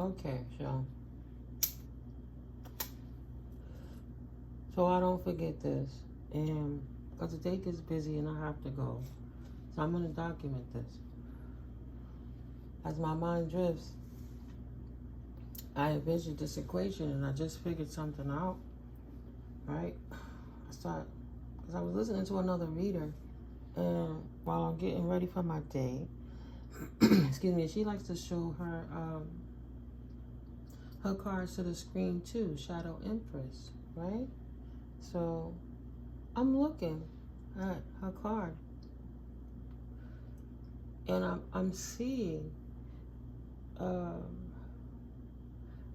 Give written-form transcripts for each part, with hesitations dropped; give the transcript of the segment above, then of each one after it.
Okay, so I don't forget this, and because the day gets busy and I have to go, so I'm gonna document this. As my mind drifts, I envisioned this equation and I just figured something out, right? Because I was listening to another reader, and while I'm getting ready for my day, excuse me, she likes to show her cards to the screen too, Shadow Empress, right? So I'm looking at her card, and I'm seeing um,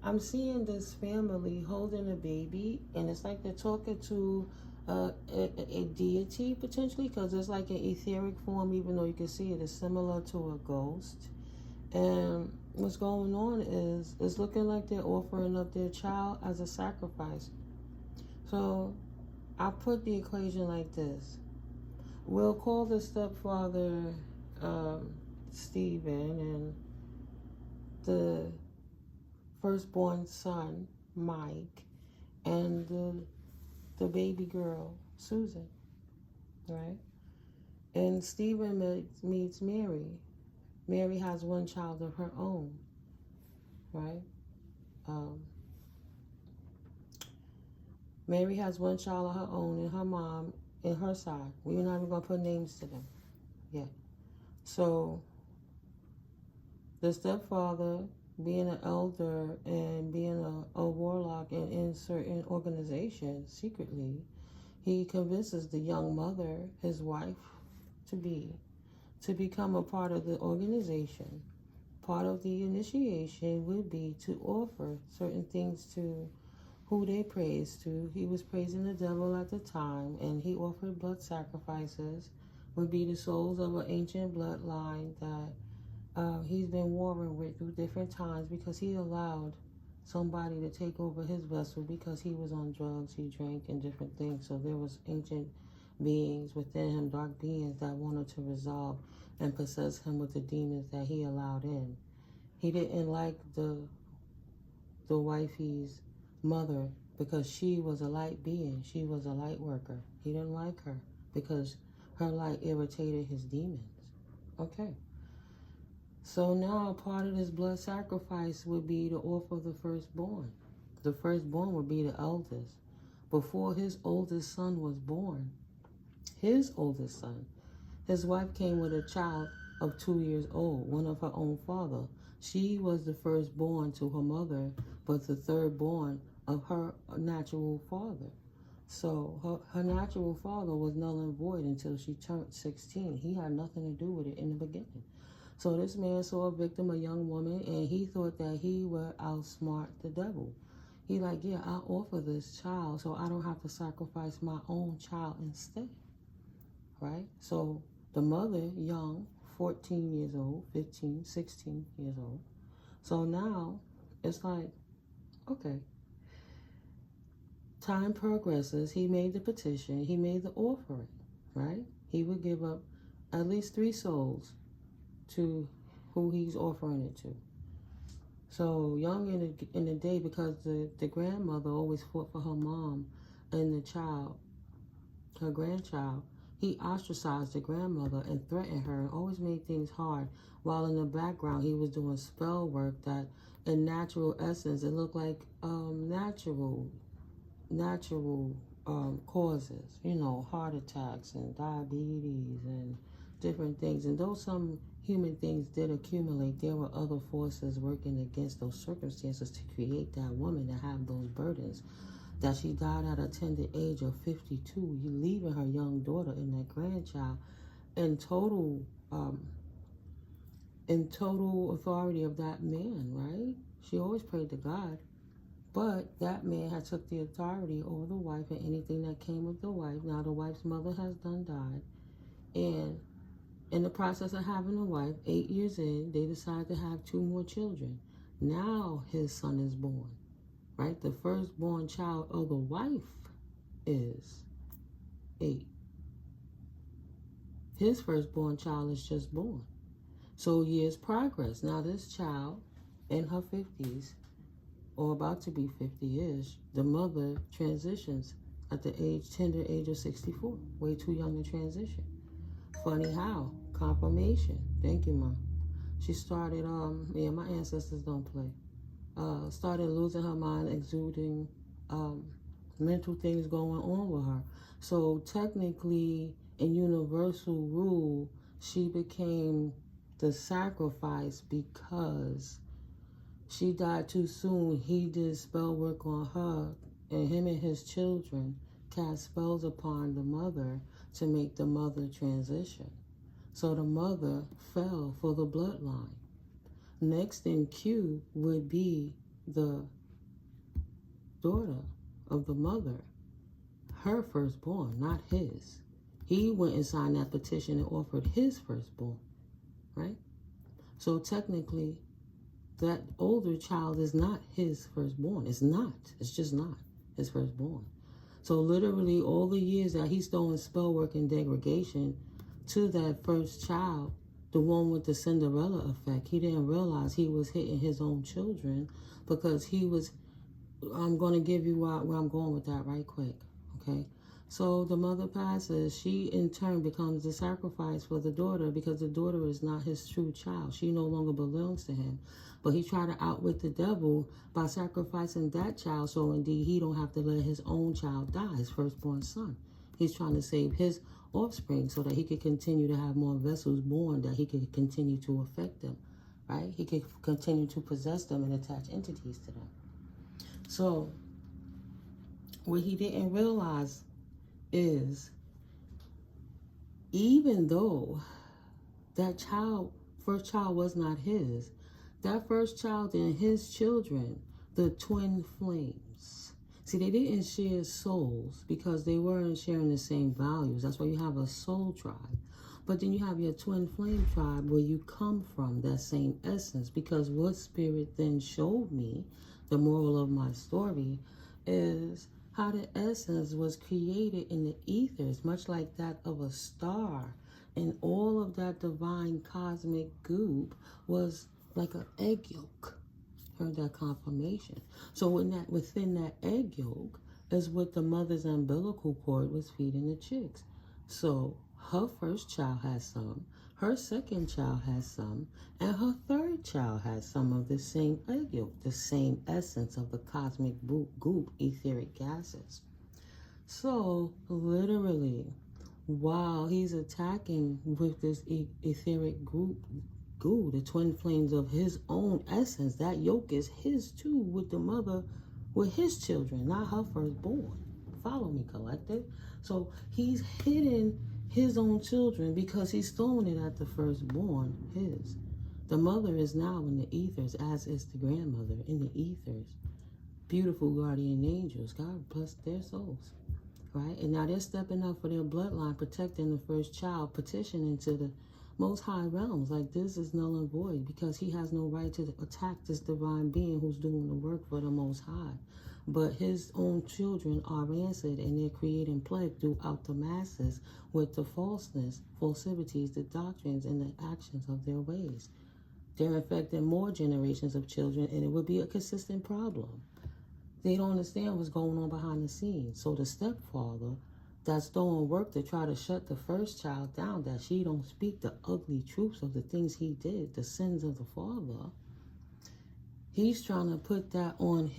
I'm seeing this family holding a baby, and it's like they're talking to a deity potentially, because it's like an etheric form, even though you can see it is similar to a ghost. And what's going on is it's looking like they're offering up their child as a sacrifice. So I put the equation like this. We'll call the stepfather Stephen, and the firstborn son Mike, and the baby girl Susan, right? And Stephen meets Mary. Mary has one child of her own, right? Um, Mary has one child of her own, and her mom and her side. We're not even gonna put names to them yet. So the stepfather, being an elder and being a warlock and in certain organizations secretly, he convinces the young mother, his wife, to become a part of the organization. Part of the initiation would be to offer certain things to who they praised to. He was praising the devil at the time, and he offered blood sacrifices, would be the souls of an ancient bloodline that he's been warring with through different times, because he allowed somebody to take over his vessel because he was on drugs, he drank, and different things. So there was ancient beings within him, dark beings that wanted to resolve and possess him with the demons that he allowed in. He didn't like the wifey's mother because she was a light being. She was a light worker. He didn't like her because her light irritated his demons. Okay. So now part of this blood sacrifice would be to offer the firstborn. The firstborn would be the eldest. Before his oldest son was born, his oldest son, his wife came with a child of 2 years old, one of her own father. She was the firstborn to her mother, but the thirdborn of her natural father. So her natural father was null and void until she turned 16. He had nothing to do with it in the beginning. So this man saw a victim, a young woman, and he thought that he would outsmart the devil. He like, yeah, I'll offer this child so I don't have to sacrifice my own child instead, right? So the mother, young, 14 years old, 15, 16 years old. So now it's like, okay, time progresses. He made the petition. He made the offering, right? He would give up at least 3 souls to who he's offering it to. So young in the day, because the grandmother always fought for her mom and the child, her grandchild, he ostracized the grandmother and threatened her and always made things hard, while in the background he was doing spell work that in natural essence it looked like natural causes, heart attacks and diabetes and different things. And though some human things did accumulate, there were other forces working against those circumstances to create that woman to have those burdens. That she died at a tender age of 52, leaving her young daughter and that grandchild in total authority of that man, right? She always prayed to God. But that man had took the authority over the wife and anything that came with the wife. Now the wife's mother has died. And in the process of having a wife, 8 years in, they decided to have 2 more children. Now his son is born, right? The firstborn child of the wife is 8. His firstborn child is just born. So years progress. Now this child in her 50s, or about to be 50-ish, the mother transitions at the tender age of 64. Way too young to transition. Funny how. Confirmation. Thank you, Mom. She started, yeah, my ancestors don't play. Started losing her mind, exuding mental things going on with her. So technically, in universal rule, she became the sacrifice because she died too soon. He did spell work on her, and him and his children cast spells upon the mother to make the mother transition. So the mother fell for the bloodline. Next in queue would be the daughter of the mother, her firstborn, not his. He went and signed that petition and offered his firstborn, right? So technically, that older child is not his firstborn. It's not. It's just not his firstborn. So literally all the years that he's throwing spell work and degradation to that first child, the one with the Cinderella effect, he didn't realize he was hitting his own children because he was, I'm going to give you where I'm going with that right quick, okay? So the mother passes. She, in turn, becomes the sacrifice for the daughter because the daughter is not his true child. She no longer belongs to him. But he tried to outwit the devil by sacrificing that child so indeed he don't have to let his own child die, his firstborn son. He's trying to save his offspring so that he could continue to have more vessels born, that he could continue to affect them, right? He could continue to possess them and attach entities to them. So what he didn't realize is even though that child, first child was not his, that first child and his children, the twin flames. See, they didn't share souls because they weren't sharing the same values. That's why you have a soul tribe. But then you have your twin flame tribe where you come from, that same essence. Because what Spirit then showed me, the moral of my story, is how the essence was created in the ethers, much like that of a star. And all of that divine cosmic goop was like an egg yolk. Heard that confirmation. So within that egg yolk is what the mother's umbilical cord was feeding the chicks. So her first child has some, her second child has some, and her third child has some of the same egg yolk, the same essence of the cosmic goop, etheric gases. So literally, while he's attacking with this etheric goo, the twin flames of his own essence, that yolk is his too, with the mother, with his children, not her firstborn. Follow me, collective. So he's hidden his own children because he's throwing it at the firstborn, his. The mother is now in the ethers, as is the grandmother in the ethers. Beautiful guardian angels. God bless their souls. Right? And now they're stepping up for their bloodline, protecting the first child, petitioning to the most high realms. Like, this is null and void because he has no right to attack this divine being who's doing the work for the most high. But his own children are answered, and they're creating plague throughout the masses with the falseness, falsities, the doctrines, and the actions of their ways. They're infecting more generations of children, and it would be a consistent problem. They don't understand what's going on behind the scenes. So the stepfather that's doing work to try to shut the first child down, that she don't speak the ugly truths of the things he did, the sins of the father, he's trying to put that on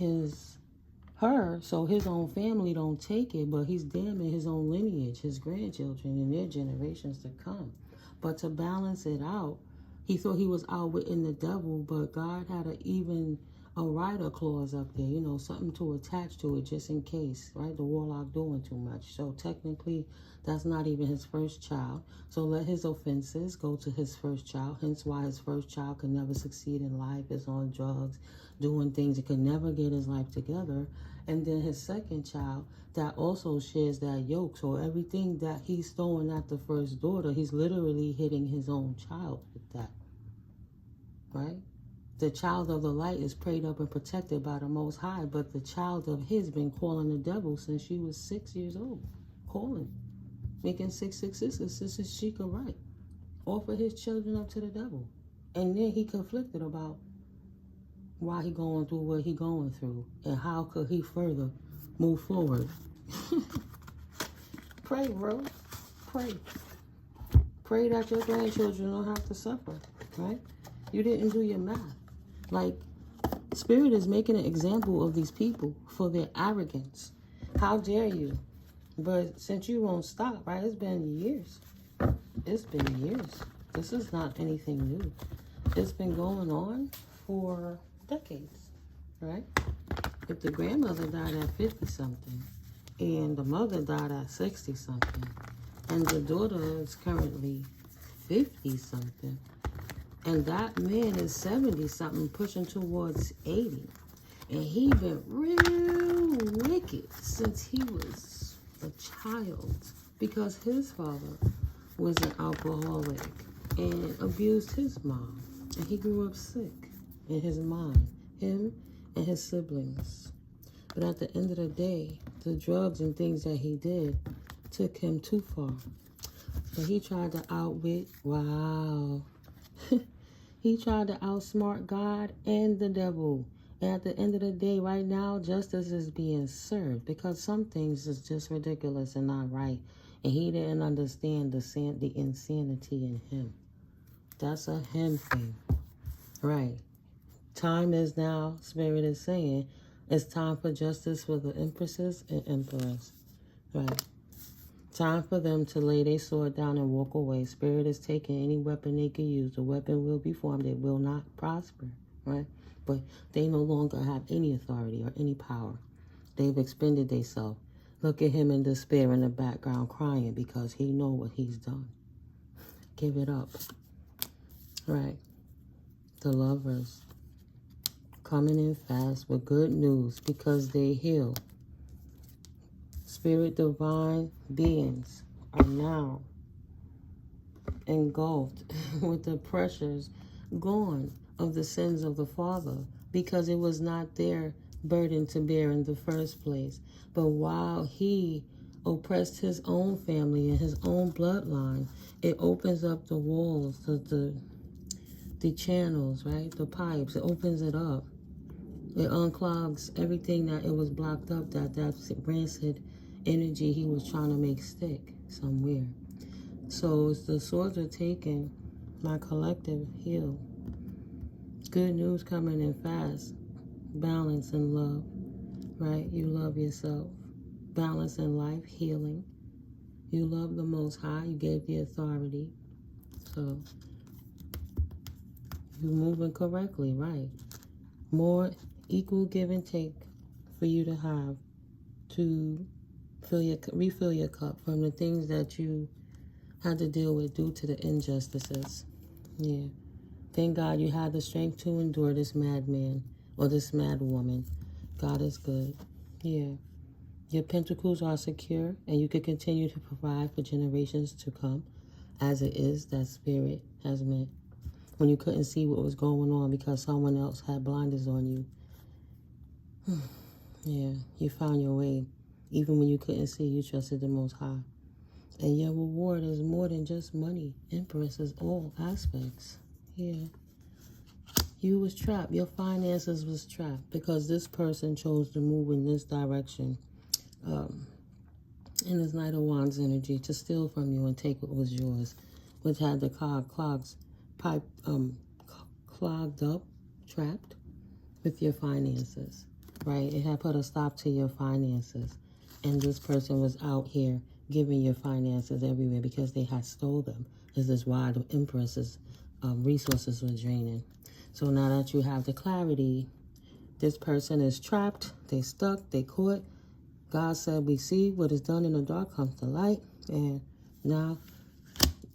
her, so his own family don't take it, but he's damning his own lineage, his grandchildren, and their generations to come. But to balance it out, he thought he was outwitting the devil, but God had a rider clause up there, you know, something to attach to it just in case, right? The warlock doing too much. So technically, that's not even his first child. So let his offenses go to his first child, hence why his first child could never succeed in life, is on drugs, doing things, he could never get his life together. And then his second child, that also shares that yoke. So everything that he's throwing at the first daughter, he's literally hitting his own child with that, right? The child of the light is prayed up and protected by the Most High, but the child of his been calling the devil since she was 6 years old. Calling. Making 666 since she could write. Offer his children up to the devil. And then he conflicted about why he going through what he going through, and how could he further move forward. Pray, bro. Pray. Pray that your grandchildren don't have to suffer, right? You didn't do your math. Like, Spirit is making an example of these people for their arrogance. How dare you? But since you won't stop, right? It's been years. It's been years. This is not anything new. It's been going on for decades, right? If the grandmother died at 50-something, and the mother died at 60-something, and the daughter is currently 50-something, and that man is 70-something, pushing towards 80, and he been real wicked since he was a child, because his father was an alcoholic and abused his mom, and he grew up sick in his mind, him and his siblings. But at the end of the day, the drugs and things that he did took him too far. But he tried to outwit, wow. He tried to outsmart God and the devil. And at the end of the day, right now, justice is being served, because some things is just ridiculous and not right. And he didn't understand the insanity in him. That's a him thing. Right. Time is now, Spirit is saying, it's time for justice for the empresses and emperors. Right. Time for them to lay their sword down and walk away. Spirit is taking any weapon they can use. The weapon will be formed. It will not prosper. Right. But they no longer have any authority or any power. They've expended themselves. Look at him in despair in the background crying because he know what he's done. Give it up. Right. The lovers coming in fast with good news because they heal. Spirit divine beings are now engulfed with the pressures gone of the sins of the father, because it was not their burden to bear in the first place. But while he oppressed his own family and his own bloodline, it opens up the walls, the channels, right? The pipes. It opens it up. It unclogs everything that it was blocked up, that rancid energy he was trying to make stick somewhere. So as the swords are taken, my collective heal. Good news coming in fast. Balance and love, right? You love yourself. Balance in life, healing. You love the Most High. You gave the authority. So you're moving correctly, right? More equal give and take for you to have to refill your cup from the things that you had to deal with due to the injustices. Yeah. Thank God you had the strength to endure this madman or this mad woman. God is good. Yeah. Your pentacles are secure, and you can continue to provide for generations to come, as it is that Spirit has meant. When you couldn't see what was going on because someone else had blinders on you. Yeah, you found your way. Even when you couldn't see, you trusted the Most High. And your reward is more than just money. Empress is all aspects. Yeah. You was trapped. Your finances was trapped because this person chose to move in this direction. In this Knight of Wands energy to steal from you and take what was yours, which had the clogged up, trapped with your finances, right? It had put a stop to your finances, and this person was out here giving your finances everywhere because they had stole them. This is why the Empress's resources were draining. So now that you have the clarity, this person is trapped, they stuck, they caught. God said, we see what is done in the dark comes to light. And now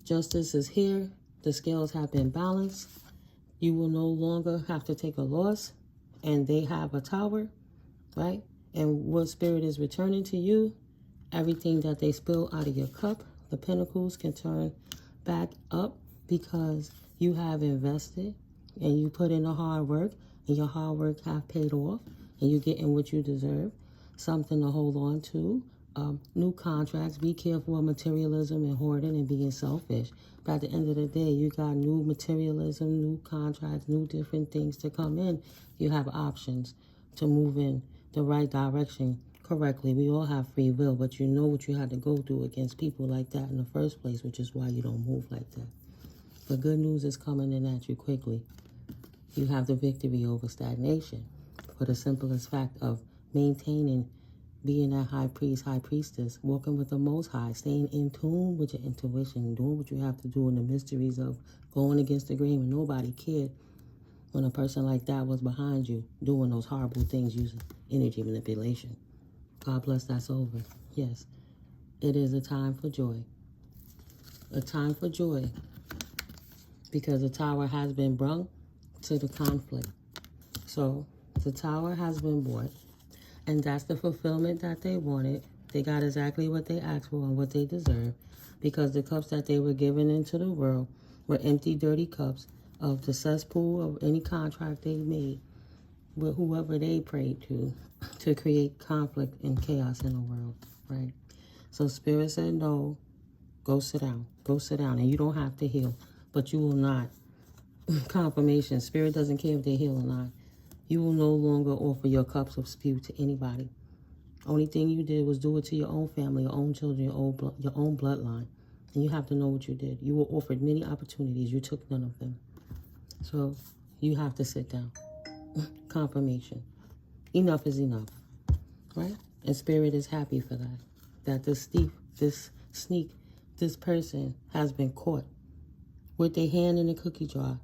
justice is here. The scales have been balanced. You will no longer have to take a loss. And they have a tower, right? And what Spirit is returning to you, everything that they spill out of your cup, the pentacles can turn back up because you have invested and you put in the hard work, and your hard work have paid off, and you're getting what you deserve. Something to hold on to, new contracts. Be careful of materialism and hoarding and being selfish. But at the end of the day, you got new materialism, new contracts, new different things to come in. You have options to move in the right direction correctly. We all have free will, but you know what you had to go through against people like that in the first place, which is why you don't move like that. The good news is coming in at you quickly. You have the victory over stagnation for the simplest fact of maintaining, being that high priest, high priestess, walking with the Most High, staying in tune with your intuition, doing what you have to do in the mysteries of going against the grain when nobody cared when a person like that was behind you doing those horrible things using energy manipulation. God bless, that's over. Yes, it is a time for joy. A time for joy because the tower has been brung to the conflict. So the tower has been bought, and that's the fulfillment that they wanted. They got exactly what they asked for and what they deserve, because the cups that they were given into the world were empty, dirty cups of the cesspool of any contract they made with whoever they prayed to create conflict and chaos in the world, right? So Spirit said, no, go sit down. Go sit down, and you don't have to heal, but you will not. Confirmation, Spirit doesn't care if they heal or not. You will no longer offer your cups of spew to anybody. Only thing you did was do it to your own family, your own children, your own bloodline. And you have to know what you did. You were offered many opportunities. You took none of them. So you have to sit down. Confirmation. Enough is enough. Right? And Spirit is happy for that. That this thief, this sneak, this person has been caught with their hand in the cookie jar.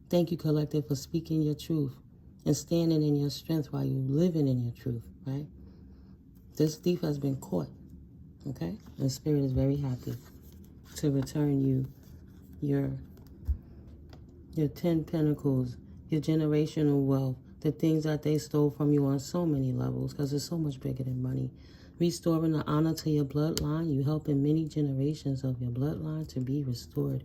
Thank you, Collective, for speaking your truth and standing in your strength while you're living in your truth, right? This thief has been caught, okay? And Spirit is very happy to return you your 10 pentacles, your generational wealth, the things that they stole from you on so many levels, because it's so much bigger than money. Restoring the honor to your bloodline. You helping many generations of your bloodline to be restored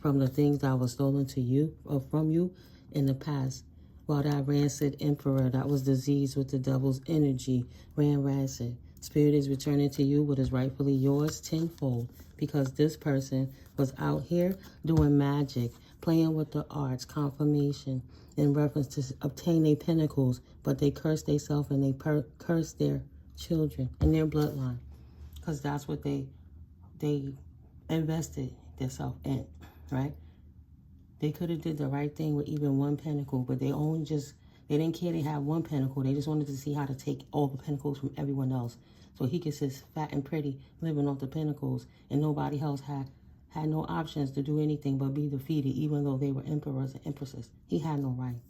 from the things that were stolen to you or from you in the past. While that rancid emperor that was diseased with the devil's energy ran rancid. Spirit is returning to you what is rightfully yours tenfold, because this person was out here doing magic, playing with the arts, confirmation, in reference to obtain their pentacles, but they cursed themselves and they cursed their children and their bloodline, because that's what they invested themselves in, right? They could have did the right thing with even one pentacle, but they didn't care they had one pentacle. They just wanted to see how to take all the pentacles from everyone else. So he could sit fat and pretty living off the pentacles, and nobody else had no options to do anything but be defeated, even though they were emperors and empresses. He had no right.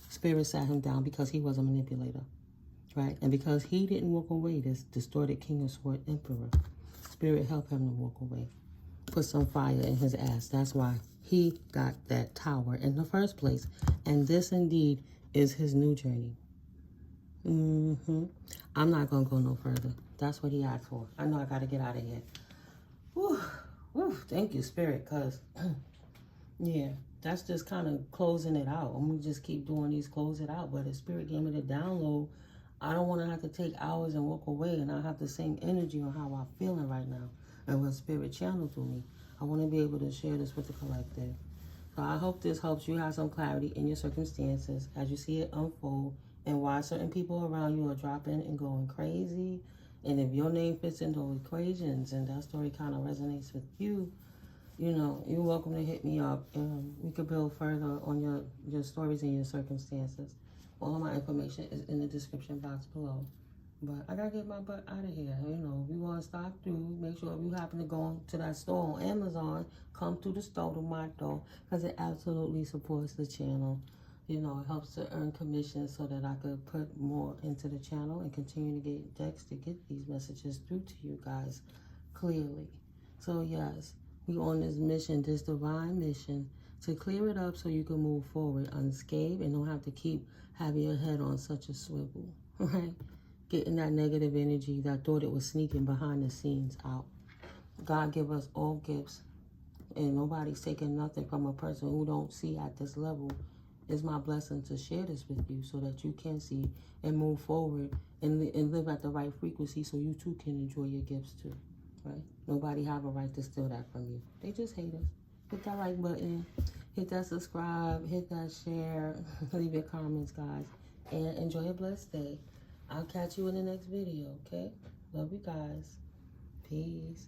Spirit sat him down because he was a manipulator, right? And because he didn't walk away, this distorted King of Swords emperor, Spirit helped him to walk away. Put some fire in his ass. That's why he got that tower in the first place. And this indeed is his new journey. I'm not going to go no further. That's what he asked for. I know I got to get out of here. Whew. Whew. Thank you, Spirit, because, yeah, that's just kind of closing it out. I'm going to just keep doing these, close it out. But if Spirit gave me the download, I don't want to have to take hours and walk away and not have the same energy on how I'm feeling right now and what Spirit channeled through me. I want to be able to share this with the collective. So I hope this helps you have some clarity in your circumstances as you see it unfold and why certain people around you are dropping and going crazy. And if your name fits in those equations and that story kind of resonates with you, you know, you're welcome to hit me up and we could build further on your stories and your circumstances. All of my information is in the description box below. But I gotta get my butt out of here. You know, if you want to stop through, make sure if you happen to go to that store on Amazon, come to the store to my door, because it absolutely supports the channel. You know, it helps to earn commissions so that I could put more into the channel and continue to get decks to get these messages through to you guys clearly. So yes, we on this mission, this divine mission, to clear it up so you can move forward unscathed and don't have to keep having your head on such a swivel, right? Getting that negative energy that thought it was sneaking behind the scenes out. God give us all gifts, and nobody's taking nothing from a person who don't see at this level. It's my blessing to share this with you so that you can see and move forward and live at the right frequency so you too can enjoy your gifts too, right? Nobody have a right to steal that from you. They just hate us. Hit that like button, hit that subscribe, hit that share, leave your comments, guys. And enjoy a blessed day. I'll catch you in the next video, okay? Love you guys. Peace.